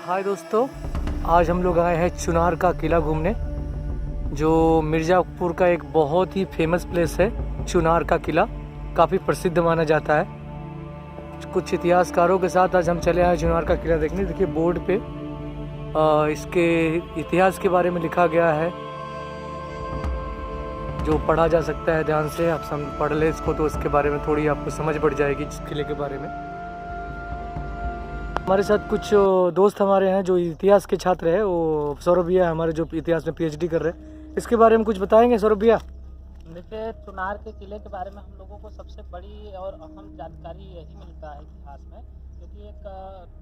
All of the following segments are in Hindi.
हाय दोस्तों, आज हम लोग आए हैं चुनार का किला घूमने, जो मिर्ज़ापुर का एक बहुत ही फेमस प्लेस है। चुनार का किला काफ़ी प्रसिद्ध माना जाता है। कुछ इतिहासकारों के साथ आज हम चले आए चुनार का किला देखने। देखिए बोर्ड पे इसके इतिहास के बारे में लिखा गया है, जो पढ़ा जा सकता है ध्यान से। आप सब पढ़ ले इसको तो इसके बारे में थोड़ी आपको समझ बढ़ जाएगी इस किले के बारे में। हमारे साथ कुछ दोस्त हमारे हैं जो इतिहास के छात्र हैं। वो सौरभ भैया हमारे जो इतिहास में पीएचडी कर रहे हैं। इसके बारे में कुछ बताएंगे सौरभ भैया? देखिए, चुनार के किले के बारे में हम लोगों को सबसे बड़ी और अहम जानकारी यही मिलता है इतिहास में, क्योंकि एक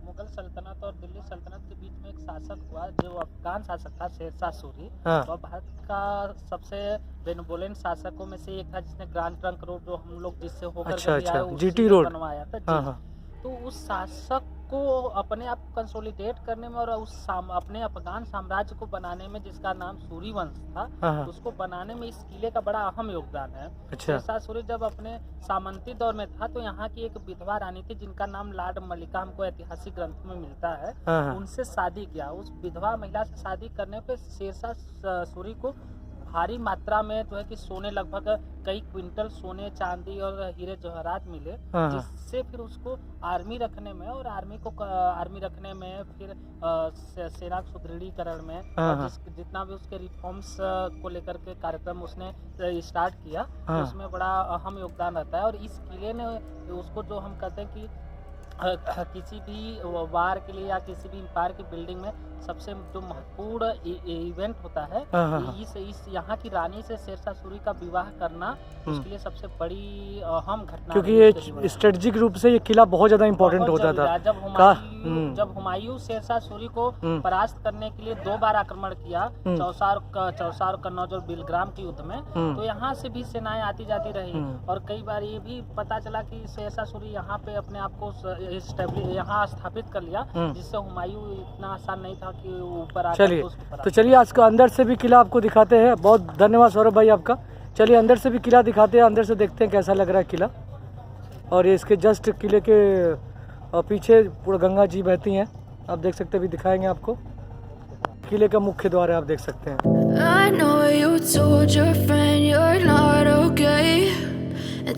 मुगल सल्तनत और दिल्ली सल्तनत के बीच में एक शासक हुआ जो अफगान शासक था, शेरशाह सूरी। हाँ। वह भारत का सबसे बेनवोलेंट शासकों में से एक था, जिसने ग्रांड ट्रंक रोड जो हम लोग जिससे होकर अच्छा, उसी जीटी ने रोड बनवाया था। हाँ हाँ। तो उस शासक को अपने आप को कंसोलिडेट करने में और अपने अफगान साम्राज्य को बनाने में, जिसका नाम सूरी वंश था, हाँ। उसको बनाने में इस किले का बड़ा अहम योगदान है। अच्छा। शेरशाह सूरी जब अपने सामंती दौर में था तो यहाँ की एक विधवा रानी थी जिनका नाम लाड मलिका हमको ऐतिहासिक ग्रंथ में मिलता है। हाँ। उनसे शादी किया। उस विधवा महिला से शादी करने पे शेरशाह सूरी को भारी मात्रा में जो है कि सोने, लगभग कई क्विंटल सोने, चांदी और हीरे जवाहरात मिले, जिससे फिर उसको आर्मी रखने में और आर्मी रखने में, फिर सेना सुदृढ़ीकरण में और जितना भी उसके रिफॉर्म्स को लेकर के कार्यक्रम उसने स्टार्ट किया, तो उसमें बड़ा अहम योगदान रहता है। और इस किले ने उसको, जो हम कहते हैं कि किसी भी वार के लिए या किसी भी एम्पायर की बिल्डिंग में सबसे जो महत्वपूर्ण इवेंट होता है, इस यहाँ की रानी से शेरशाह सूरी का विवाह करना उसके लिए सबसे बड़ी अहम घटना, क्योंकि ये स्ट्रेटेजिक रूप से ये किला बहुत ज्यादा इम्पोर्टेंट होता था। जब हुमायूं शेरशाह सूरी को परास्त करने के लिए 2 बार आक्रमण किया, चौसार, कन्नौज और बिलग्राम के युद्ध में, तो यहाँ से भी सेनाएं आती जाती रही। और कई बार ये भी पता चला कि शेरशाह सूरी यहाँ पे अपने आप को यहाँ स्थापित कर लिया, जिससे हुमायूं इतना आसान नहीं था कि ऊपर आकर। चलिए तो चलिए आज का अंदर से भी किला आपको दिखाते हैं। बहुत धन्यवाद सौरभ भाई आपका। चलिए अंदर से भी किला दिखाते हैं, अंदर से देखते हैं कैसा लग रहा है किला। और ये इसके जस्ट किले के पीछे पूरा गंगा जी बहती हैं, आप देख सकते हैं। भी दिखाएंगे आपको। किले का मुख्य द्वार है, आप देख सकते हैं।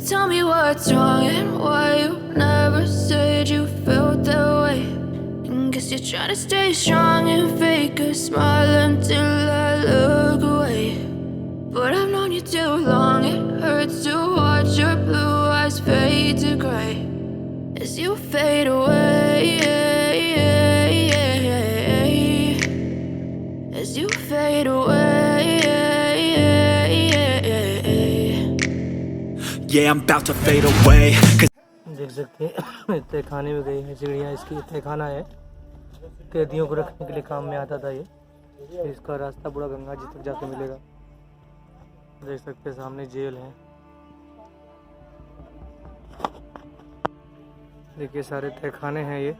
Tell me what's wrong and why you never said you felt that way. Guess you're trying to stay strong and fake a smile until I look away. But I've known you too long, it hurts to watch your blue eyes fade to gray as you fade away, as you fade away. Yeah, I'm about to fade away. देख सकते हैं तहखाने में गई है चिड़िया। इसकी तहखाना है, कैदियों को रखने के लिए काम में आता था ये। इसका रास्ता पूरा गंगा जी तक जाके मिलेगा। देख सकते हैं सामने जेल है। देखिए सारे तहखाने हैं ये।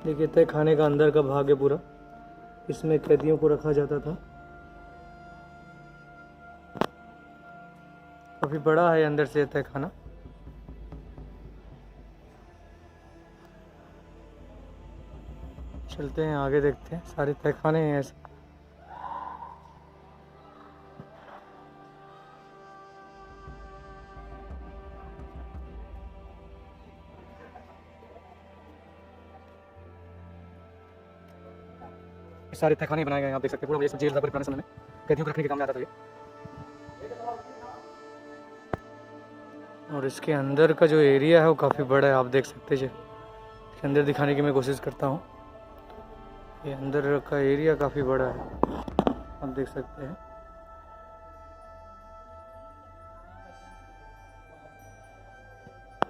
देखिए तहखाने का अंदर का भाग है पूरा, इसमें कैदियों को रखा जाता था। काफी बड़ा है अंदर से तहखाना। चलते हैं आगे, देखते हैं। सारे तहखाने हैं ऐसे। सारे तहखाने बनाए गए हैं, आप देख सकते हैं। पूरा ये सब जेल था पुराने समय में, कैदियों को रखने के काम में आता था ये। और इसके अंदर का जो एरिया है वो काफ़ी बड़ा है, आप देख सकते हैं। इसके अंदर दिखाने की मैं कोशिश करता हूँ। ये अंदर का एरिया काफ़ी बड़ा है, आप देख सकते हैं।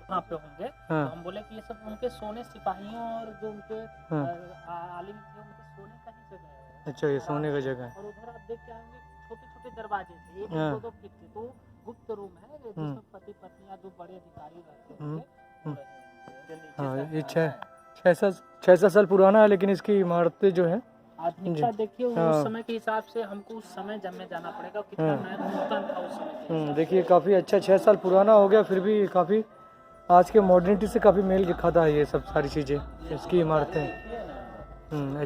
वहाँ पे होंगे। तो हम बोले कि ये सब उनके सोने, सिपाहियों और जो उनके आलिम थे, उनके सोने का ही जगह है। अच्छा, ये सोने का जगह है। और उधर आप देख के आएंगे छोटे छोटे दरवाजे थे, 1-2 फीट के। तो गुप्त रूम है जिसमें पति पत्नियां, जो बड़े अधिकारी रहते हैं। हाँ, ये 6-7 साल पुराना है, लेकिन इसकी इमारतें जो है आधुनिकता देखिए उस समय के हिसाब से हमको उस समय जब में जाना पड़ेगा, कितना नूतन था उस समय के हिसाब देखिए काफ़ी अच्छा 6 साल पुराना हो गया, फिर भी काफ़ी आज के मॉडर्निटी से काफ़ी मेल खाता है ये सब सारी चीज़ें, इसकी इमारतें।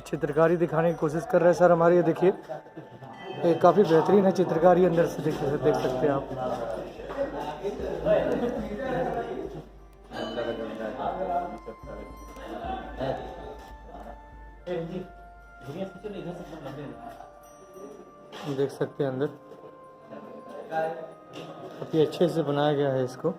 चित्रकारी दिखाने की कोशिश कर रहे हैं सर हमारे। ये देखिए ये काफ़ी बेहतरीन है चित्रकारी, अंदर से देख सकते हैं आप। देख सकते हैं अंदर काफ़ी अच्छे से बनाया गया है इसको।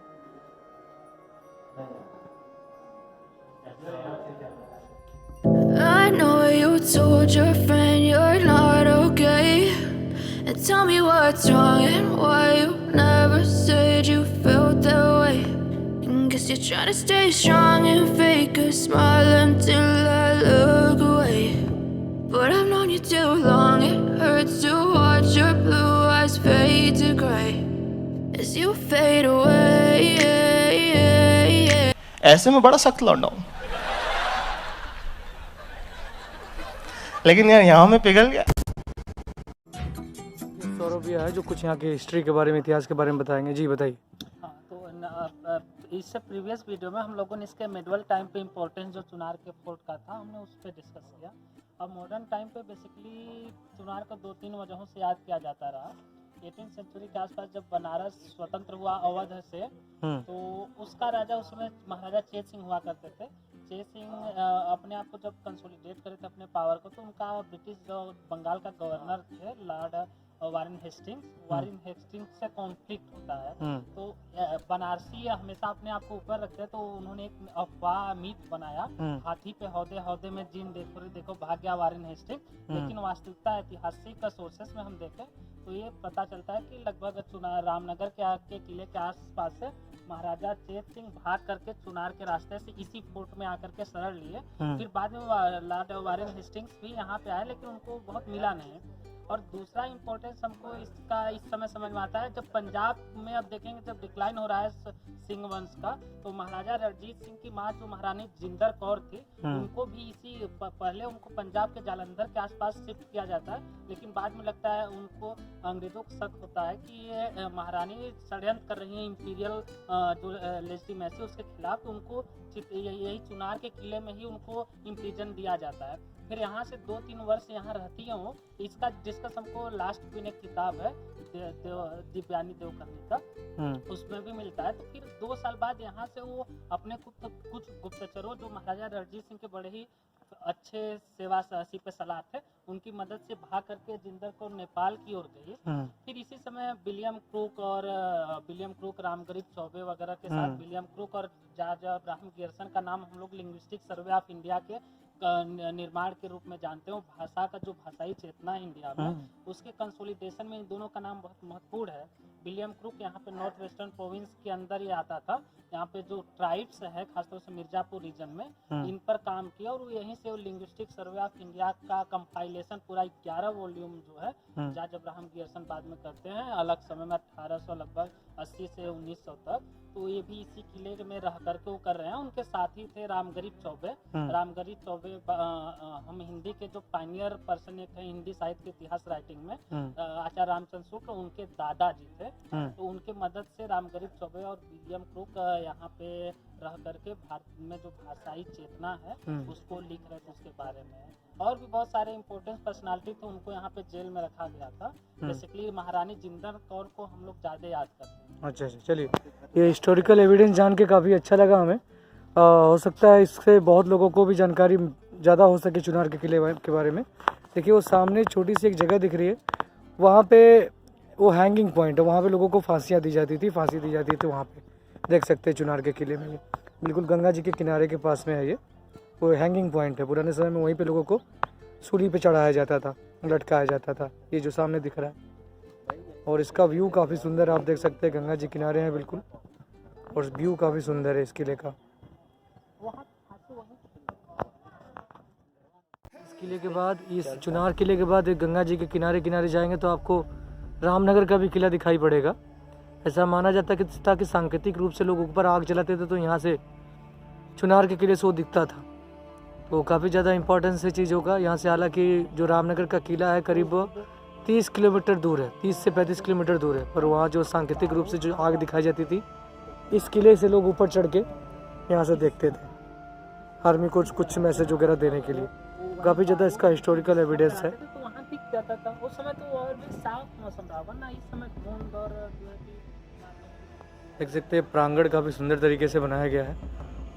I know you told your friend you're not okay, and tell me what's wrong and why you never said you felt that way. And guess you're trying to stay strong and fake a smile until I look away. But I've known you too long, it hurts to watch your blue eyes fade to grey as you fade away. ऐसे में बड़ा सख्त लौंडा हूं, लेकिन यार यहाँ में पिघल गया। सौरभ भैया है जो कुछ यहाँ की हिस्ट्री के बारे में, इतिहास के बारे में बताएंगे। जी बताइए। हाँ, तो इससे प्रीवियस वीडियो में हम लोगों ने इसके मिडवल टाइम पे इम्पोर्टेंस जो चुनार के फोर्ट का था हमने उस पर डिस्कस किया। अब मॉडर्न टाइम पे बेसिकली चुनार को 2-3 वजहों से याद किया जाता रहा। 18वीं सेंचुरी के आसपास जब बनारस स्वतंत्र हुआ अवध से, तो उसका राजा उसमें महाराजा चेत सिंह हुआ करते थे। चेत सिंह अपने आप को जब कंसोलिडेट करे थे अपने पावर को, तो उनका ब्रिटिश जो बंगाल का गवर्नर थे लॉर्ड वारेन हेस्टिंग्स से कॉन्फ्लिक्ट होता है। तो बनारसी हमेशा अपने आप को ऊपर रखते हैं, तो उन्होंने एक अफवाह मीथ बनाया, हाथी पे हौदे में जिन देखो भाग गया वारेन हेस्टिंग्स। लेकिन वास्तविकता ऐतिहासिक सोर्सेस में हम देखें तो ये पता चलता है कि लगभग रामनगर के किले के आसपास से महाराजा चेत सिंह भाग करके चुनार के रास्ते से इसी फोर्ट में आकर के शरण लिए। फिर बाद में लॉर्ड वारेन हेस्टिंग्स भी यहाँ पे आए, लेकिन उनको बहुत मिला नहीं। और दूसरा इम्पोर्टेंस हमको इसका इस समय समझ में आता है जब पंजाब में अब देखेंगे जब डिक्लाइन हो रहा है सिंह वंश का, तो महाराजा रणजीत सिंह की माँ जो महारानी जिंदर कौर थी, उनको भी इसी पहले उनको पंजाब के जालंधर के आसपास शिफ्ट किया जाता है। लेकिन बाद में लगता है उनको अंग्रेजों को शक होता है कि ये महारानी षड्यंत्र कर रही है इंपीरियल जो लेजिटिमेसी उसके खिलाफ, तो उनको यही चुनार के किले में ही उनको इम्प्रिजन दिया जाता है। फिर यहाँ से 2-3 वर्ष यहाँ रहती हूँ। इसका डिस्कस हमको लास्ट में एक किताब है दिव्यानी देवकर्णी का, उसमें भी मिलता है। तो फिर 2 साल बाद यहाँ से वो अपने कुछ गुप्तचरों जो महाराजा रणजीत सिंह के बड़े ही अच्छे सेवा साहसी पे सलाह थे, उनकी मदद से भाग करके जिंदर को नेपाल की ओर गई। फिर इसी समय विलियम क्रूक रामगरीब चौबे वगैरह के साथ विलियम क्रूक और जॉर्ज अब्राहम गियर्सन का नाम हम लोग लिंग्विस्टिक सर्वे ऑफ इंडिया के निर्माण के रूप में जानते हो। भाषा का जो भाषाई चेतना है इंडिया में, उसके कंसोलिडेशन में इन दोनों का नाम बहुत महत्वपूर्ण है। विलियम क्रूक यहाँ पे नॉर्थ वेस्टर्न प्रोविंस के अंदर ही आता था। यहाँ पे जो ट्राइब्स है खासतौर से मिर्जापुर रीजन में, इन पर काम किया और यहीं से वो लिंग्विस्टिक सर्वे ऑफ इंडिया का कंपाइलेशन पूरा 11 वॉल्यूम जो है जॉर्ज अब्राहम गियर्सन बाद में करते हैं अलग समय में 1800 लगभग 80 से 1900 तक। तो ये भी इसी किले में रह करके वो कर रहे हैं। उनके साथी थे रामगरीब चौबे। रामगरीब चौबे हम हिंदी के जो पायनियर पर्सन एक है हिंदी साहित्य के इतिहास राइटिंग में, आचार्य रामचंद्र शुक्ल उनके दादाजी थे। तो उनके मदद से रामगरीब चौबे और विलियम क्रूक यहाँ पे रह करके भारत में जो भाषाई चेतना है उसको लिख रहे थे उसके बारे में। और भी बहुत सारे इम्पोर्टेंट पर्सनालिटी थे, उनको यहाँ पे जेल में रखा गया था। बेसिकली महारानी जिंदर कौर को हम लोग ज़्यादा याद करते हैं। अच्छा, चलिए ये हिस्टोरिकल एविडेंस जान के काफ़ी अच्छा लगा हमें। हो सकता है इससे बहुत लोगों को भी जानकारी ज़्यादा हो सके चुनार के किले के बारे में। देखिए वो सामने छोटी सी एक जगह दिख रही है, वहाँ पे वो हैंगिंग पॉइंट है, वहाँ पे लोगों को फांसी दी जाती थी वहाँ पे देख सकते हैं चुनार के किले में। बिल्कुल गंगा जी के किनारे के पास में है ये, वो हैंगिंग पॉइंट है। पुराने समय में वहीं पे लोगों को सूली पे चढ़ाया जाता था, लटकाया जाता था। ये जो सामने दिख रहा है, और इसका व्यू काफ़ी सुंदर आप देख सकते हैं, गंगा जी किनारे हैं बिल्कुल, और व्यू काफ़ी सुंदर है इस किले का। इस किले के बाद, इस चुनार किले के बाद गंगा जी के किनारे जाएंगे तो आपको रामनगर का भी किला दिखाई पड़ेगा। ऐसा माना जाता है कि ताकि सांकेतिक रूप से लोग ऊपर आग जलाते थे तो यहाँ से चुनार के किले से वो दिखता था। तो काफ़ी ज़्यादा इम्पोर्टेंस है चीज़ों का। यहाँ से हालांकि जो रामनगर का किला है करीब 30 किलोमीटर दूर है, 30 से 35 किलोमीटर दूर है, पर वहाँ जो सांकेतिक रूप से जो आग दिखाई जाती थी, इस किले से लोग ऊपर चढ़ के यहाँ से देखते थे आर्मी को कुछ मैसेज वगैरह देने के लिए। काफ़ी ज़्यादा इसका हिस्टोरिकल एविडेंस है। तो वहाँ दिख जाता था उस समय, तो और भी साफ मौसम रहा, वरना इस समय धुंध और जो है कि देख सकते हैं प्रांगण काफ़ी सुंदर तरीके से बनाया गया है।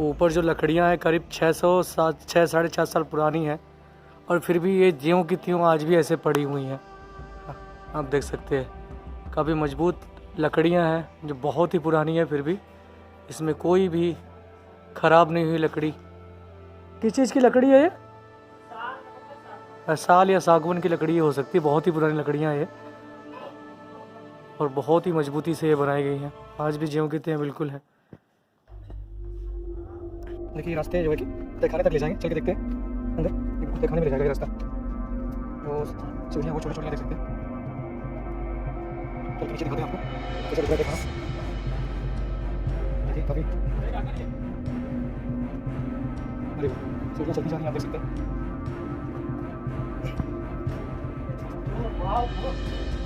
ऊपर जो लकड़ियाँ हैं करीब 6-7.5 साल पुरानी हैं, और फिर भी ये ज्यों की त्यों आज भी ऐसे पड़ी हुई हैं। आप देख सकते हैं काफ़ी मजबूत लकड़ियाँ हैं जो बहुत ही पुरानी है, फिर भी इसमें कोई भी ख़राब नहीं हुई लकड़ी। किस चीज़ की लकड़ी है ये? साल या सागवन की लकड़ी हो सकती है, बहुत ही पुरानी लकड़ियाँ ये, और बहुत ही मजबूती से ये बनाई गई हैं। आज भी ज्यों की त्यों बिल्कुल है। देखिए रास्ते जो है कि तहखाने तक ले जाएंगे, चल के देखते हैं अंदर, तहखाने में ले जाएगा ये रास्ता। और सीढ़ियाँ वो छोटी-छोटी देख सकते हैं, चल के नीचे दिखाते हैं आपको कैसे दिख रहा है तहखाना। देखिए काफ़ी अरे सीढ़ियाँ चलती जा रही हैं, आप देख सकते हैं।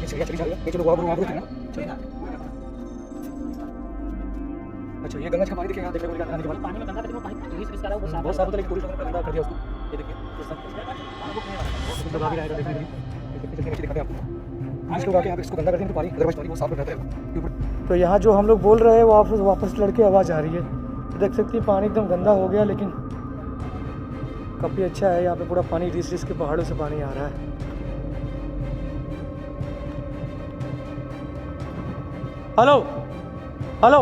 ये सीढ़ियाँ चली जा रही है, ये चलो वहाँ देखते हैं। अच्छा ये गंगा का पानी देखिए, यहाँ देखने को मिल जाता है। पानी में गंगा नदी में पानी रिलीज करा वो साफ बहुत साफ होता है, लेकिन पूरी तरह गंदा कर दिया उसको। ये देखिए बहुत भी रहेगा देखने के लिए। देखिए नीचे दिखाते हैं आपको, कुछ लोग आके यहाँ पे इसको गंदा कर देंगे तो पानी अदरवाइज पानी वो साफ रहता है। तो यहाँ जो हम लोग बोल रहे हैं वो वापस लड़के आवाज़ आ रही है। तो देख सकती है पानी एकदम गंदा हो गया, लेकिन काफ़ी अच्छा है। यहाँ पे पूरा पानी रिस के पहाड़ों से पानी आ रहा है। हेलो हेलो,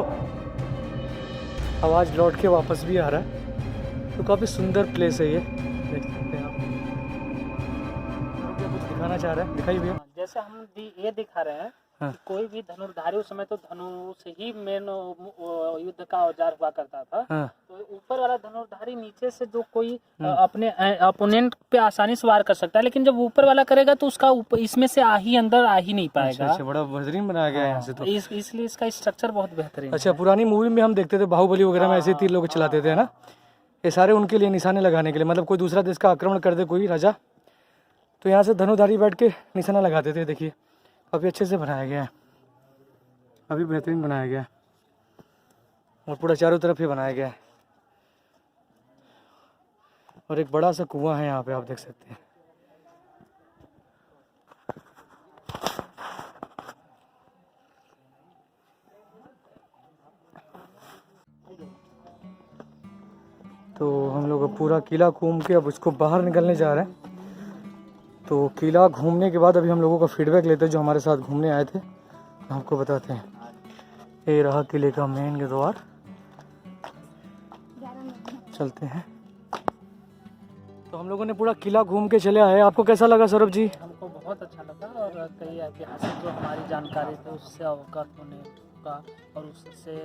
आवाज़ लौट के वापस भी आ रहा है। तो काफ़ी सुंदर प्लेस है ये, देख सकते हैं आप। क्या कुछ दिखाना चाह रहा है, दिखाइए भैया। जैसे हम ये दिखा रहे हैं हाँ। कि कोई भी धनुर्धारी उस समय तो धनुष ही मेन युद्ध का औजार हुआ करता था। हाँ। तो ऊपर वाला धनुर्धारी नीचे से जो कोई अपने अपोनेंट पे आसानी से वार कर सकता है, लेकिन जब ऊपर वाला करेगा तो उसका इसमें से अंदर आ ही नहीं पाएगा। अच्छा, बड़ा बेहतरीन बनाया गया है यहाँ से तो। इसलिए इसका स्ट्रक्चर बहुत बेहतरीन। अच्छा, पुरानी मूवी में हम देखते थे, बाहुबली वगैरह में ऐसे तीर लोग चलाते थे, है ना? ये सारे उनके लिए निशाने लगाने के लिए, मतलब कोई दूसरा देश का आक्रमण कर दे कोई राजा, तो यहाँ से धनुर्धारी बैठ के निशाना लगाते थे। देखिए काफ़ी अच्छे से बनाया गया है, अभी बेहतरीन बनाया गया है, और पूरा चारों तरफ ही बनाया गया है। और एक बड़ा सा कुआं है यहाँ पे, आप देख सकते हैं। तो हम लोग अब पूरा किला घूम के अब उसको बाहर निकलने जा रहे हैं। तो किला घूमने के बाद अभी हम लोगों का फीडबैक लेते हैं जो हमारे साथ घूमने आए थे, आपको बताते हैं। ये रहा किले का मेन द्वार, चलते हैं। तो हम लोगों ने पूरा किला घूम के चले आए। आपको कैसा लगा सौरभ जी? हमको बहुत अच्छा लगा, और कई ऐतिहासिक जो हमारी जानकारी थी उससे अवगत होने का, और उससे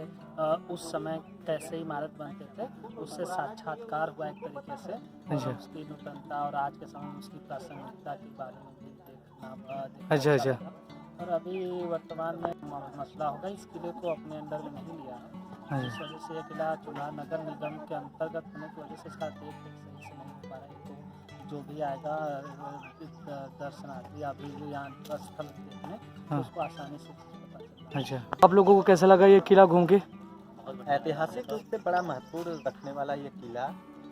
उस समय कैसे इमारत बनते थे उससे साक्षात्कार हुआ एक तरीके से। अच्छा। उसकी नूतनता और आज के समय में उसकी प्रासंगिकता के बारे में भी देखना। अच्छा। और अभी वर्तमान में मसला होगा, इस किले को अपने अंडर में नहीं लिया है, इस वजह से यह किला चुनार नगर निगम के अंतर्गत होने की वजह से इसका देख सही से नहीं हो पा रहा है। तो जो भी आएगा दर्शनार्थी या भी यहाँ स्थल देखने, हाँ। उसको आसानी से पता चलेगा। अच्छा, आप लोगों को कैसा लगा ये किला घूम के? ऐतिहासिक रूप से बड़ा महत्वपूर्ण रखने वाला ये किला,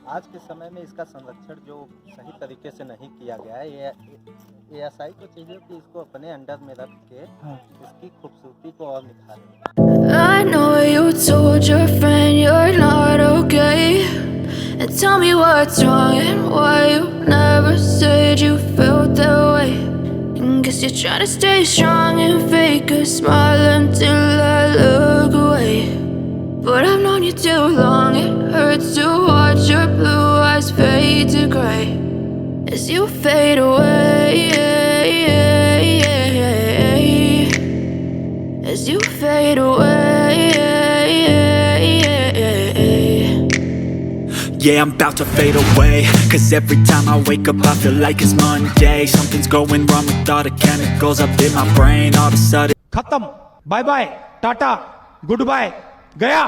आज के समय में इसका संरक्षण जो सही तरीके से नहीं किया गया है, ये ऐसा ही को चाहिए कि इसको अपने अंडर में रख के इसकी खूबसूरती को और निखारें। I know you told your friend you're not okay, and tell me what's wrong and why you never said you felt that way. And guess you're trying to stay strong and fake a smile until I look away. But I've known you too long, it hurts to watch your blue eyes fade to grey as you fade away, as you fade away. Yeah, I'm about to fade away, 'cause every time I wake up I feel like it's Monday. Something's going wrong with all the chemicals up in my brain. All of a sudden खत्म, bye bye, tata, good bye, गया।